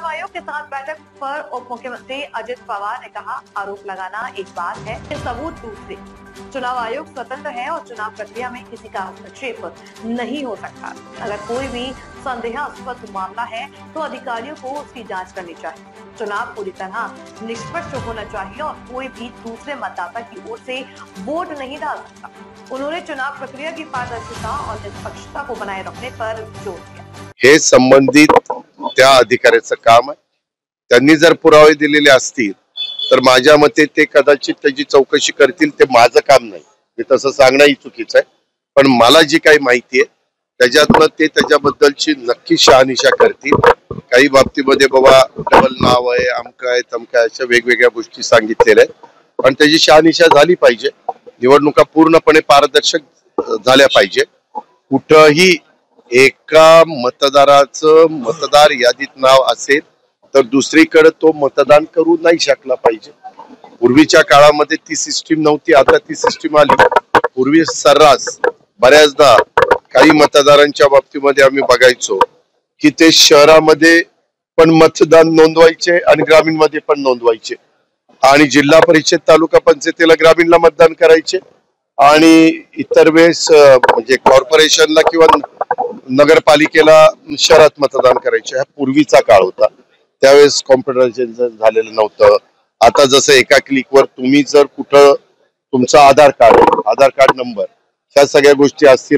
आयोग के साथ बैठक पर उप मुख्यमंत्री अजित पवार ने कहा, आरोप लगाना एक बात है, सबूत दूसरी। चुनाव आयोग स्वतंत्र है और चुनाव प्रक्रिया में किसी का हस्तक्षेप नहीं हो सकता। अगर कोई भी संदेहास्पद मामला है तो अधिकारियों को उसकी जांच करनी चाहिए। चुनाव पूरी तरह निष्पक्ष होना चाहिए और कोई भी दूसरे मतदाता की ओर से वोट नहीं डाल सकता। उन्होंने चुनाव प्रक्रिया की पारदर्शिता और निष्पक्षता को बनाए रखने पर जोर दिया। हे संबंधित त्या अधिकाऱ्याचं काम आहे। त्यांनी जर पुरावे दिलेले असतील तर माझ्या मते ते कदाचित त्याची चौकशी करतील, ते माझं काम नाही, मी तसं सांगणंही चुकीचं आहे। पण मला जी काही माहिती आहे त्याच्यातनं ते त्याच्याबद्दलची नक्की शहानिशा करतील। काही बाबतीमध्ये बाबा डबल नाव आहे, अमका आहे, तमका अशा वेगवेगळ्या गोष्टी सांगितलेल्या आहेत, पण त्याची शहानिशा झाली पाहिजे। निवडणुका पूर्णपणे पारदर्शक झाल्या पाहिजे। कुठेही एका मतदाराचं मतदार यादीत नाव असेल तर दुसरीकडे तो मतदान करू नाही शकला पाहिजे। पूर्वीच्या काळामध्ये ती सिस्टीम नव्हती, आता ती सिस्टीम आली। पूर्वी सर्रास बऱ्याचदा काही मतदारांच्या बाबतीमध्ये आम्ही बघायचो की ते शहरामध्ये पण मतदान नोंदवायचे आणि ग्रामीण मध्ये पण नोंदवायचे, आणि जिल्हा परिषद तालुका पंचायतीला ग्रामीणला मतदान करायचे आणि इतर वेळेस म्हणजे कॉर्पोरेशनला किंवा नगरपालिकेला शहरात मतदान करायचे। हा पूर्वीचा काळ होता, त्यावेळेस कॉम्प्युटरायझेशन झालेलं नव्हतं। आता जसं एका क्लिकवर तुम्ही जर कुठं तुमचा आधार कार्ड नंबर ह्या सगळ्या गोष्टी असतील